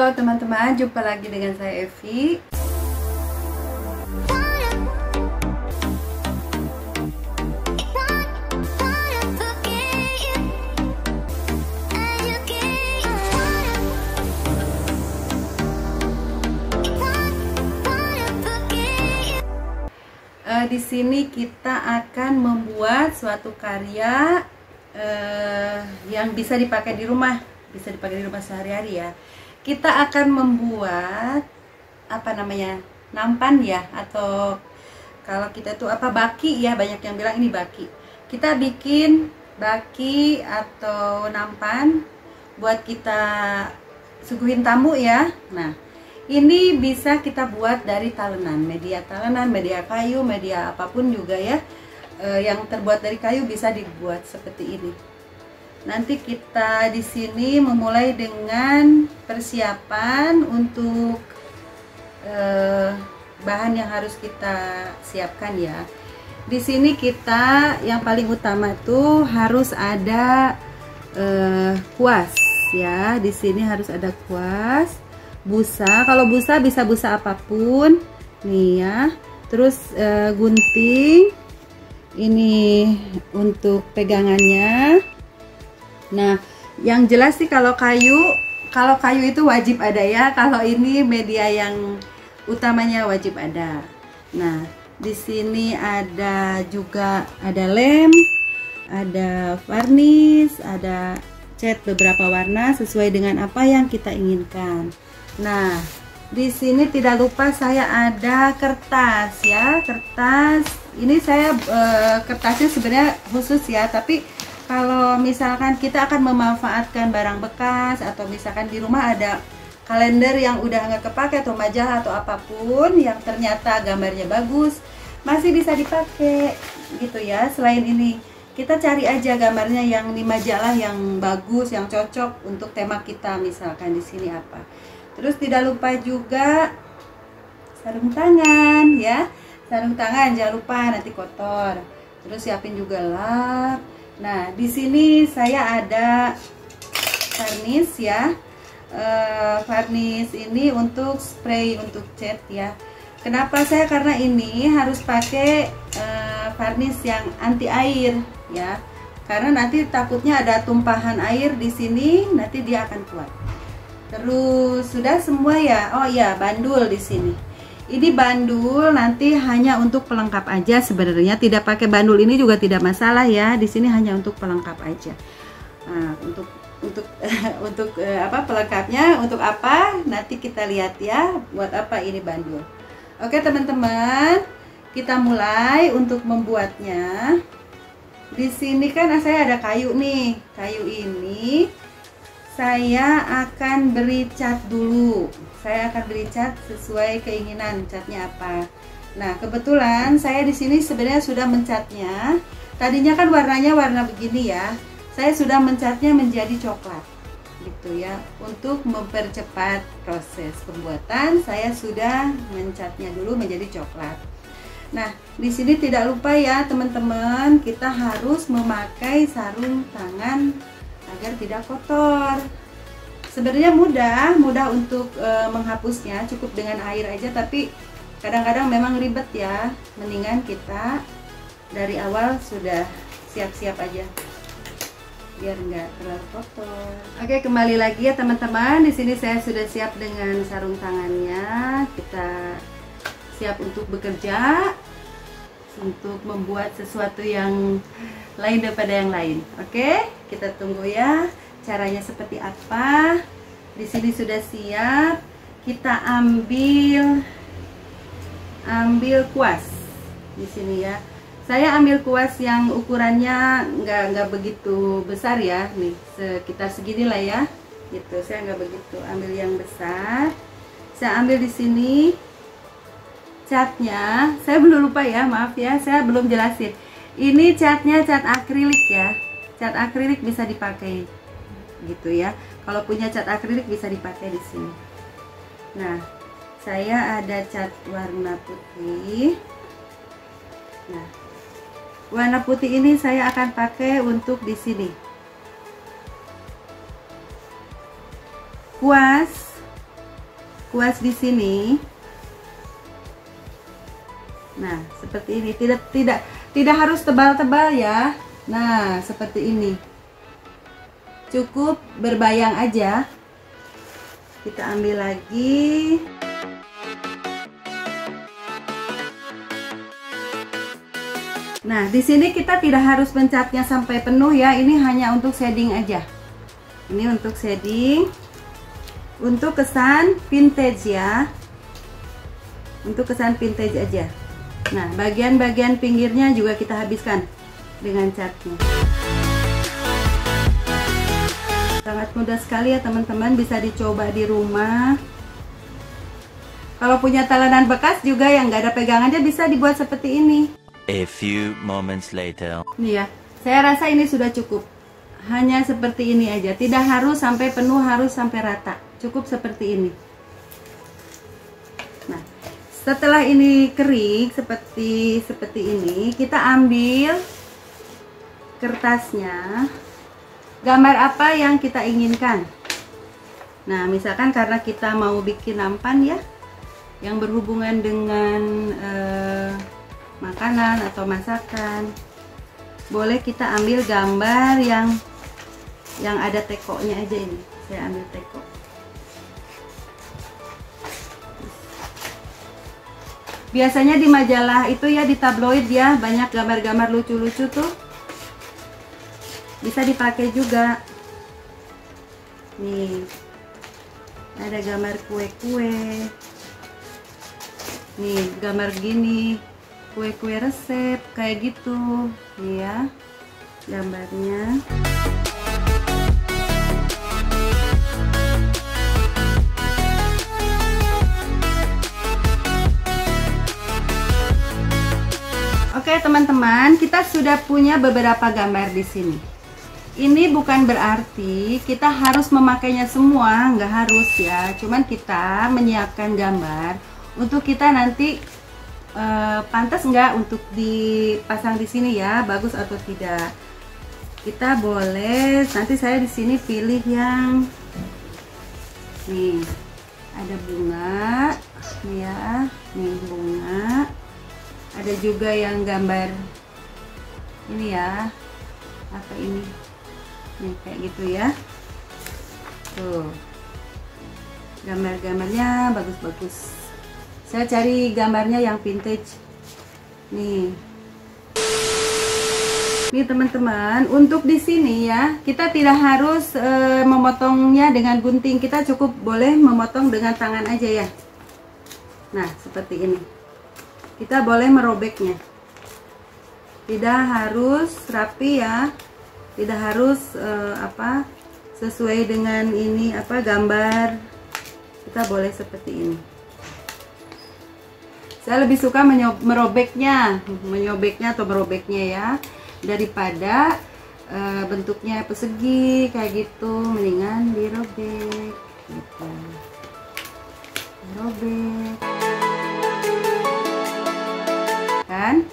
Halo teman-teman, jumpa lagi dengan saya Evi. Di sini kita akan membuat suatu karya yang bisa dipakai di rumah, sehari-hari ya. Kita akan membuat nampan ya, atau kalau kita tuh baki ya, banyak yang bilang ini baki. Kita bikin baki atau nampan buat kita suguhin tamu ya. Nah, ini bisa kita buat dari talenan, media kayu, media apapun juga ya. Yang terbuat dari kayu bisa dibuat seperti ini. Nanti kita di sini memulai dengan persiapan untuk bahan yang harus kita siapkan ya. Di sini kita yang paling utama tuh harus ada kuas ya. Di sini harus ada kuas. Busa, kalau busa bisa busa apapun nih ya. Terus gunting ini untuk pegangannya. Nah, yang jelas sih kalau kayu itu wajib ada ya. Kalau ini media yang utamanya wajib ada. Nah, di sini ada lem, ada varnish, ada cat beberapa warna sesuai dengan apa yang kita inginkan. Nah, di sini tidak lupa saya ada kertas ya, kertas. Ini saya kertasnya sebenarnya khusus ya, tapi kalau misalkan kita akan memanfaatkan barang bekas atau misalkan di rumah ada kalender yang udah nggak kepake atau majalah atau apapun yang ternyata gambarnya bagus, masih bisa dipakai gitu ya. Selain ini, kita cari aja gambarnya yang di majalah yang bagus, yang cocok untuk tema kita, misalkan di sini apa. Terus tidak lupa juga sarung tangan ya. Sarung tangan jangan lupa, nanti kotor. Terus siapin juga lap. Nah, di sini saya ada varnish ya. Varnish ini untuk spray untuk cat ya. Kenapa saya? Karena ini harus pakai varnish yang anti air ya. Karena nanti takutnya ada tumpahan air di sini, nanti dia akan kuat. Terus sudah semua ya. Oh ya, bandul di sini. Ini bandul nanti hanya untuk pelengkap aja sebenarnya. Tidak pakai bandul ini juga tidak masalah ya. Di sini hanya untuk pelengkap aja. Nah, untuk pelengkapnya untuk apa? Nanti kita lihat ya. Buat apa ini bandul? Oke teman-teman, kita mulai untuk membuatnya. Di sini kan saya ada kayu nih. Kayu ini saya akan beri cat dulu. Saya akan beri cat sesuai keinginan catnya apa. Nah, kebetulan saya di sini sebenarnya sudah mencatnya. Tadinya kan warnanya warna begini ya. Saya sudah mencatnya menjadi coklat. Gitu ya. Untuk mempercepat proses pembuatan, saya sudah mencatnya dulu menjadi coklat. Nah, di sini tidak lupa ya teman-teman, kita harus memakai sarung tangan agar tidak kotor. Sebenarnya mudah untuk menghapusnya, cukup dengan air aja, tapi kadang-kadang memang ribet ya. Mendingan kita dari awal sudah siap-siap aja biar nggak terlalu kotor. Oke, kembali lagi ya teman-teman. Di sini saya sudah siap dengan sarung tangannya. Kita siap untuk bekerja, untuk membuat sesuatu yang lain daripada yang lain. Oke, kita tunggu ya caranya seperti apa. Di sini sudah siap. Kita ambil kuas di sini ya. Saya ambil kuas yang ukurannya nggak begitu besar ya, nih sekitar segini lah ya. Gitu, saya nggak begitu ambil yang besar. Saya ambil di sini catnya. Saya belum lupa ya, maaf ya, saya belum jelasin. Ini catnya cat akrilik ya. Cat akrilik bisa dipakai gitu ya. Kalau punya cat akrilik bisa dipakai di sini. Nah, saya ada cat warna putih. Nah, warna putih ini saya akan pakai untuk di sini. Kuas kuas di sini. Nah, seperti ini. Tidak harus tebal-tebal ya. Nah, seperti ini. Cukup berbayang aja. Kita ambil lagi. Nah, di sini kita tidak harus mencatnya sampai penuh ya. Ini hanya untuk shading aja. Ini untuk shading, untuk kesan vintage ya. Untuk kesan vintage aja. Nah, bagian-bagian pinggirnya juga kita habiskan dengan catnya. Sangat mudah sekali ya teman-teman, bisa dicoba di rumah. Kalau punya talenan bekas juga yang nggak ada pegangannya bisa dibuat seperti ini. A few moments later. Nih ya, saya rasa ini sudah cukup. Hanya seperti ini aja, tidak harus sampai penuh, harus sampai rata. Cukup seperti ini. Nah, setelah ini kering seperti ini, kita ambil kertasnya. Gambar apa yang kita inginkan. Nah, misalkan karena kita mau bikin nampan ya, yang berhubungan dengan makanan atau masakan, boleh kita ambil gambar yang ada tekonya aja. Ini saya ambil teko. Biasanya di majalah itu ya, di tabloid ya, banyak gambar-gambar lucu-lucu tuh, bisa dipakai juga. Nih, ada gambar kue-kue. Nih, gambar gini, kue-kue resep kayak gitu. Nih ya, gambarnya. Oke teman-teman, kita sudah punya beberapa gambar di sini. Ini bukan berarti kita harus memakainya semua, nggak harus ya. Cuman kita menyiapkan gambar untuk kita nanti pantas nggak untuk dipasang di sini ya, bagus atau tidak. Kita boleh, nanti saya di sini pilih yang nih, ada bunga, nih ya, nih bunga. Ada juga yang gambar ini ya, apa ini, nih kayak gitu ya. Tuh, gambar-gambarnya bagus-bagus. Saya cari gambarnya yang vintage. Nih teman-teman, untuk di sini ya, kita tidak harus memotongnya dengan gunting. Kita cukup boleh memotong dengan tangan aja ya. Nah, seperti ini. Kita boleh merobeknya. Tidak harus rapi ya. Tidak harus sesuai dengan ini gambar. Kita boleh seperti ini. Saya lebih suka menyobeknya atau merobeknya ya, daripada bentuknya persegi kayak gitu, mendingan dirobek gitu. Robek kan,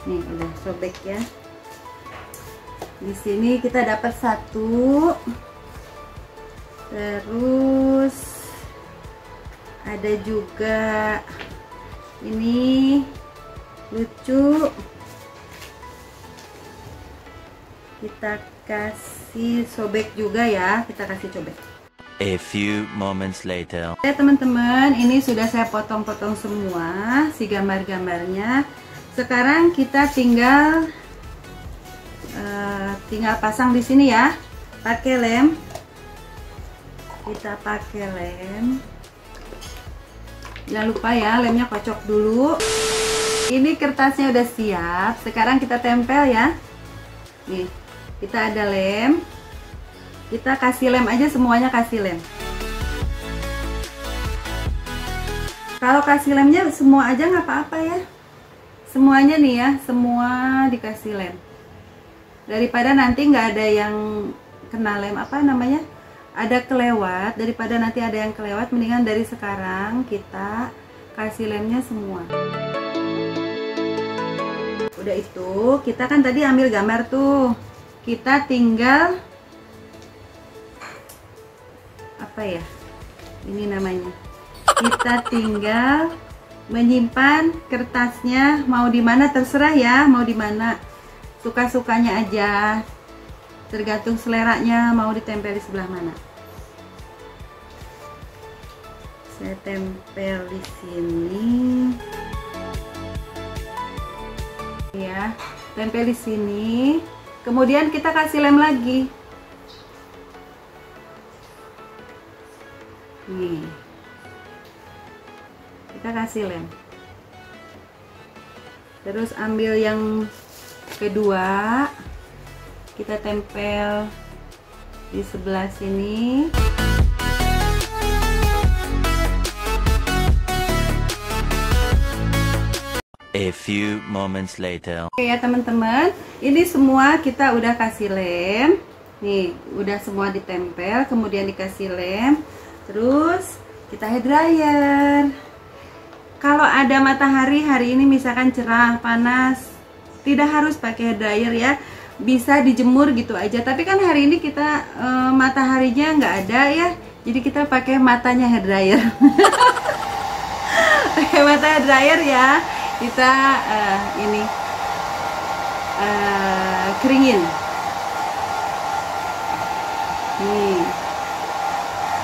nih udah sobek ya. Di sini kita dapat satu, terus ada juga ini lucu, kita kasih sobek juga ya, kita kasih sobek. A few moments later. Oke teman-teman, ini sudah saya potong-potong semua si gambar-gambarnya. Sekarang kita tinggal pasang di sini ya, pakai lem. Kita pakai lem. Jangan lupa ya, lemnya kocok dulu. Ini kertasnya udah siap. Sekarang kita tempel ya. Nih, kita ada lem. Kita kasih lem aja, semuanya kasih lem. Kalau kasih lemnya semua aja nggak apa-apa ya. Semuanya nih ya, semua dikasih lem. Daripada nanti nggak ada yang kena lem, ada kelewat, daripada nanti ada yang kelewat, mendingan dari sekarang kita kasih lemnya semua. Udah itu, kita kan tadi ambil gambar tuh, kita tinggal ini namanya kita tinggal menyimpan kertasnya mau di mana terserah ya, mau di mana, suka-sukanya aja, tergantung seleranya mau ditempel di sebelah mana. Saya tempel di sini ya, tempel di sini, kemudian kita kasih lem lagi nih, kita kasih lem, terus ambil yang kedua, kita tempel di sebelah sini. A few moments later. Oke ya teman-teman, ini semua kita udah kasih lem nih, udah semua ditempel, kemudian dikasih lem, terus kita hair dryer. Kalau ada matahari hari ini misalkan cerah panas, tidak harus pakai hair dryer ya, bisa dijemur gitu aja. Tapi kan hari ini kita mataharinya nggak ada ya, jadi kita pakai matanya hair dryer. Pakai mata hair dryer ya, kita ini keringin nih,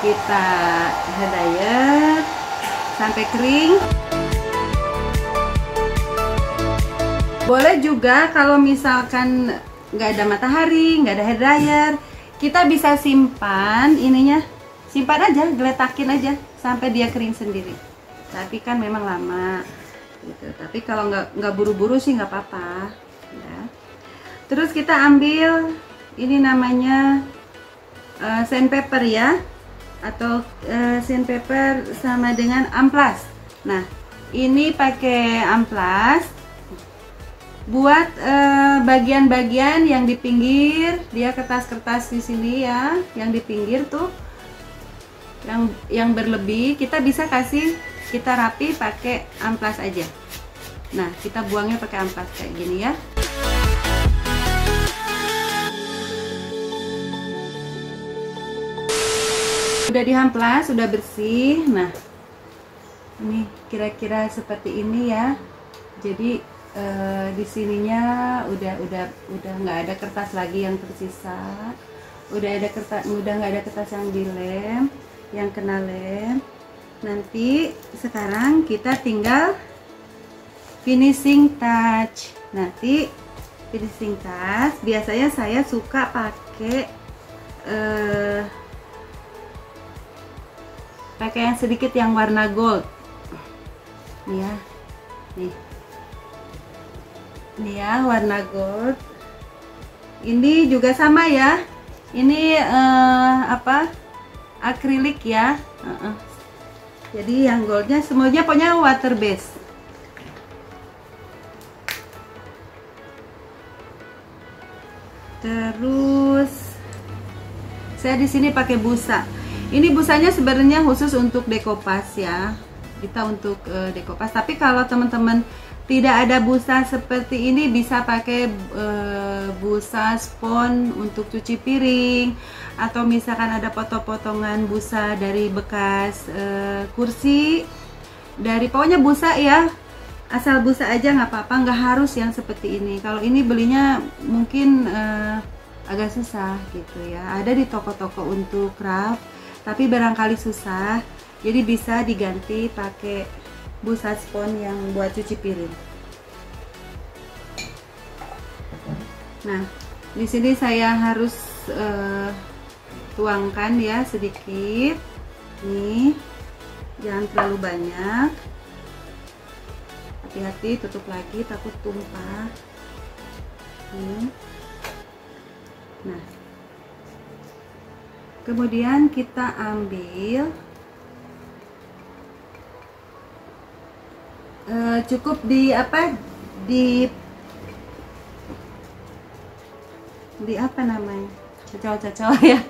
kita hair dryer sampai kering. Boleh juga kalau misalkan nggak ada matahari, nggak ada hair dryer, kita bisa simpan ininya, simpan aja, geletakin aja sampai dia kering sendiri. Tapi kan memang lama gitu. Tapi kalau nggak buru-buru sih nggak apa-apa ya. Terus kita ambil ini namanya sandpaper ya, atau sandpaper sama dengan amplas. Nah ini pakai amplas buat bagian-bagian yang di pinggir, dia kertas-kertas di sini ya, yang di pinggir tuh yang berlebih, kita bisa kasih, kita rapi pakai amplas aja. Nah kita buangnya pakai amplas kayak gini ya. Udah diamplas, sudah bersih. Nah ini kira-kira seperti ini ya. Jadi di sininya udah nggak ada kertas lagi yang tersisa. Udah nggak ada kertas yang dilem, yang kena lem. Nanti sekarang kita tinggal finishing touch. Nanti finishing touch biasanya saya suka pakai yang sedikit yang warna gold nih ya, nih ya, warna gold. Ini juga sama ya, ini akrilik ya. Jadi yang goldnya semuanya pokoknya water base. Terus saya di sini pakai busa. Ini busanya sebenarnya khusus untuk dekopas ya, kita untuk dekopas. Tapi kalau teman-teman tidak ada busa seperti ini, bisa pakai busa spons untuk cuci piring, atau misalkan ada potong-potongan busa dari bekas kursi, dari pokoknya busa ya, asal busa aja nggak apa-apa, nggak harus yang seperti ini. Kalau ini belinya mungkin agak susah gitu ya, ada di toko-toko untuk craft, tapi barangkali susah, jadi bisa diganti pakai busa spons yang buat cuci piring. Nah, di sini saya harus tuangkan ya sedikit. Nih, jangan terlalu banyak. Hati-hati, tutup lagi takut tumpah. Nah, kemudian kita ambil cukup di apa namanya, cacau ya.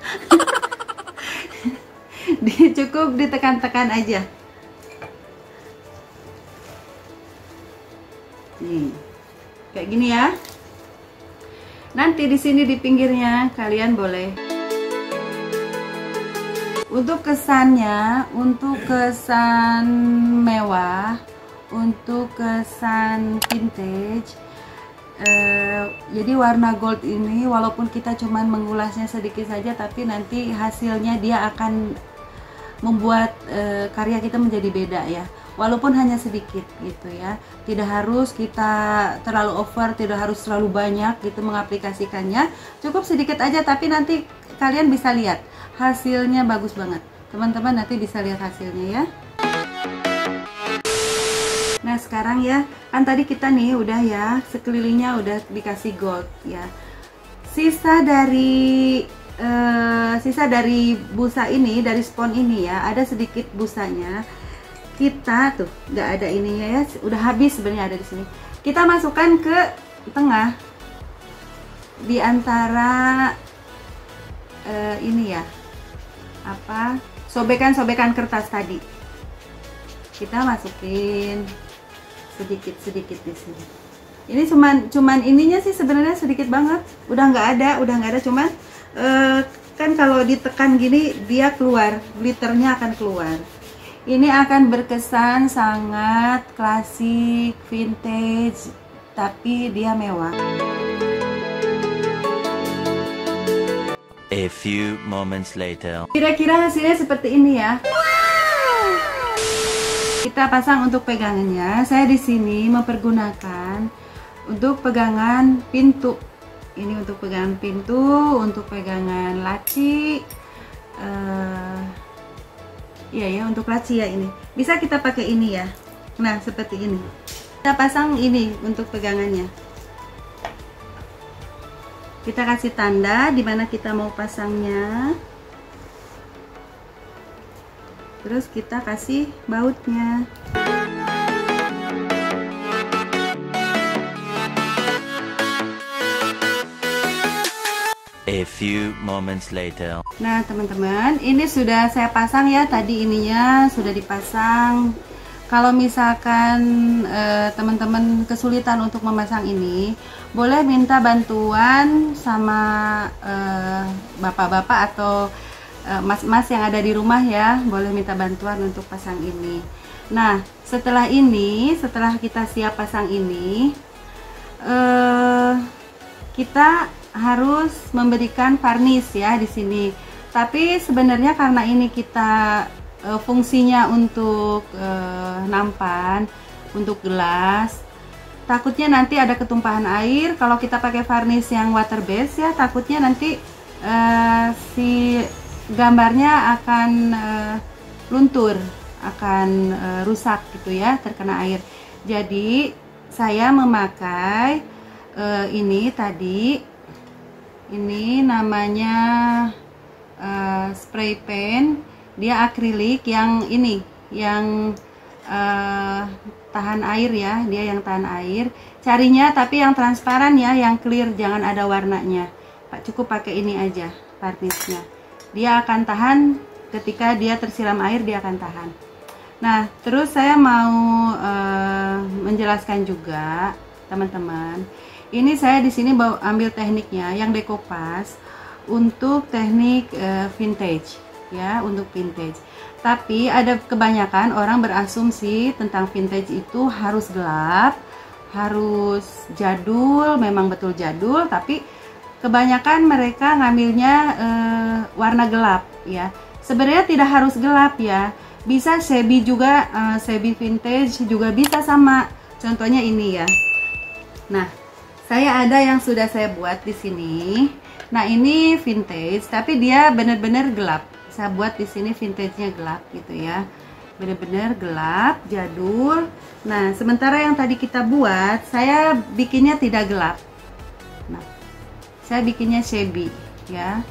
Cukup ditekan-tekan aja nih, kayak gini ya. Nanti di sini di pinggirnya kalian boleh Untuk kesannya, untuk kesan mewah, untuk kesan vintage, jadi warna gold ini walaupun kita cuman mengulasnya sedikit saja, tapi nanti hasilnya dia akan membuat karya kita menjadi beda ya, walaupun hanya sedikit gitu ya. Tidak harus kita terlalu over, tidak harus terlalu banyak gitu mengaplikasikannya, cukup sedikit aja, tapi nanti kalian bisa lihat hasilnya bagus banget. Teman-teman nanti bisa lihat hasilnya ya. Nah sekarang ya, kan tadi kita nih udah ya, sekelilingnya udah dikasih gold ya. Sisa dari busa ini, dari spon ini ya, ada sedikit busanya. Kita tuh nggak ada ininya ya, udah habis sebenarnya ada di sini. Kita masukkan ke tengah, di antara ini ya, apa, sobekan-sobekan kertas tadi. Kita masukin sedikit-sedikit di sini. Ini cuman ininya sih sebenarnya sedikit banget, udah nggak ada, cuman kan kalau ditekan gini dia keluar, glitternya akan keluar. Ini akan berkesan sangat klasik, vintage, tapi dia mewah. A few moments later. Kira-kira hasilnya seperti ini ya. Kita pasang untuk pegangannya. Saya di sini mempergunakan untuk pegangan pintu. Ini untuk pegangan pintu, untuk pegangan laci. Iya ya, untuk laci ya ini. Bisa kita pakai ini ya. Nah, seperti ini. Kita pasang ini untuk pegangannya. Kita kasih tanda di mana kita mau pasangnya. Terus kita kasih bautnya. A few moments later. Nah teman-teman, ini sudah saya pasang ya, tadi ininya sudah dipasang. Kalau misalkan teman-teman kesulitan untuk memasang ini, boleh minta bantuan sama bapak-bapak atau mas-mas yang ada di rumah ya, boleh minta bantuan untuk pasang ini. Nah setelah kita siap pasang ini, kita harus memberikan varnish ya di sini. Tapi sebenarnya karena ini kita fungsinya untuk nampan, untuk gelas, takutnya nanti ada ketumpahan air. Kalau kita pakai varnish yang water base ya, takutnya nanti si gambarnya akan luntur, akan rusak gitu ya, terkena air. Jadi saya memakai ini tadi, ini namanya spray paint. Dia akrilik yang ini, yang tahan air ya, dia yang tahan air. Carinya tapi yang transparan ya, yang clear, jangan ada warnanya. Cukup pakai ini aja varnishnya. Dia akan tahan ketika dia tersiram air, dia akan tahan. Nah, terus saya mau menjelaskan juga teman-teman. Ini saya di sini ambil tekniknya yang decoupage untuk teknik vintage ya, untuk vintage. Tapi ada kebanyakan orang berasumsi tentang vintage itu harus gelap, harus jadul, memang betul jadul, tapi kebanyakan mereka ngambilnya warna gelap ya. Sebenarnya tidak harus gelap ya, bisa shabby juga, shabby vintage juga bisa sama. Contohnya ini ya. Nah, saya ada yang sudah saya buat di sini. Nah, ini vintage tapi dia benar-benar gelap. Saya buat di sini vintage-nya gelap gitu ya. Benar-benar gelap, jadul. Nah, sementara yang tadi kita buat, saya bikinnya tidak gelap. Nah, saya bikinnya shabby ya.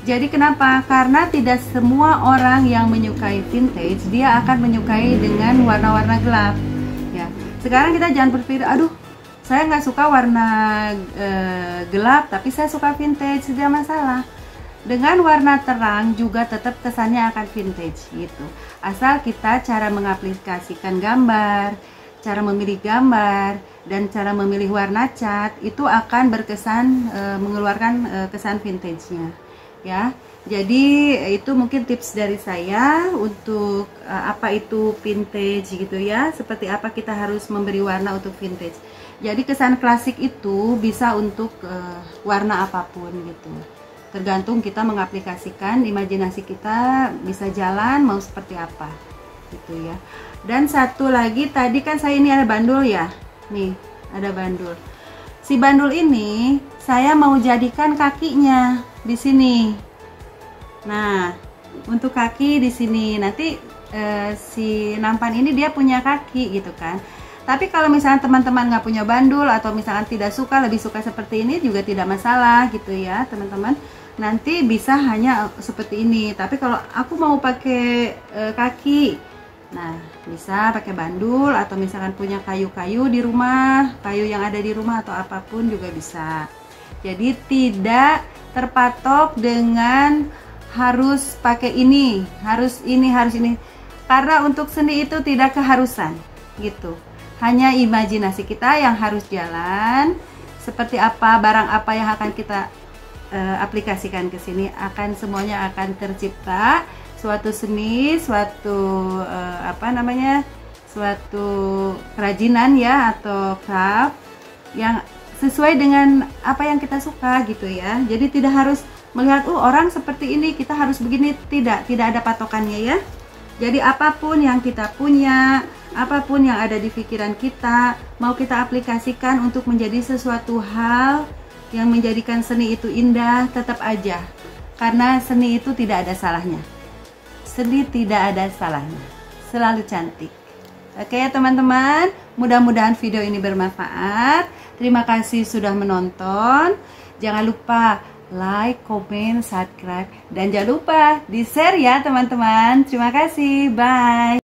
Jadi kenapa? Karena tidak semua orang yang menyukai vintage dia akan menyukai dengan warna-warna gelap ya. Sekarang kita jangan berpikir, aduh saya nggak suka warna gelap tapi saya suka vintage, tidak masalah. Dengan warna terang juga tetap kesannya akan vintage gitu. Asal kita cara mengaplikasikan gambar, cara memilih gambar, dan cara memilih warna cat itu akan berkesan mengeluarkan kesan vintage-nya ya. Jadi itu mungkin tips dari saya untuk apa itu vintage gitu ya. Seperti apa kita harus memberi warna untuk vintage. Jadi kesan klasik itu bisa untuk warna apapun gitu. Tergantung kita mengaplikasikan, imajinasi kita bisa jalan mau seperti apa gitu ya. Dan satu lagi tadi kan saya ini ada bandul ya. Nih, ada bandul. Si bandul ini saya mau jadikan kakinya di sini. Nah, untuk kaki di sini nanti si nampan ini dia punya kaki gitu kan. Tapi kalau misalnya teman-teman nggak punya bandul atau misalnya tidak suka, lebih suka seperti ini juga tidak masalah gitu ya teman-teman. Nanti bisa hanya seperti ini. Tapi kalau aku mau pakai kaki, nah bisa pakai bandul atau misalkan punya kayu-kayu di rumah, kayu yang ada di rumah atau apapun juga bisa. Jadi tidak terpatok dengan harus pakai ini, harus ini. Karena untuk seni itu tidak keharusan gitu. Hanya imajinasi kita yang harus jalan. Seperti apa, barang apa yang akan kita aplikasikan ke sini, akan semuanya akan tercipta suatu seni, suatu suatu kerajinan ya atau craft yang sesuai dengan apa yang kita suka gitu ya. Jadi tidak harus melihat orang seperti ini kita harus begini, tidak ada patokannya ya. Jadi apapun yang kita punya, apapun yang ada di pikiran kita, mau kita aplikasikan untuk menjadi sesuatu hal yang menjadikan seni itu indah, tetap aja. Karena seni itu tidak ada salahnya. Seni tidak ada salahnya. Selalu cantik. Oke teman-teman, mudah-mudahan video ini bermanfaat. Terima kasih sudah menonton. Jangan lupa like, comment, subscribe, dan jangan lupa di share ya teman-teman. Terima kasih, bye.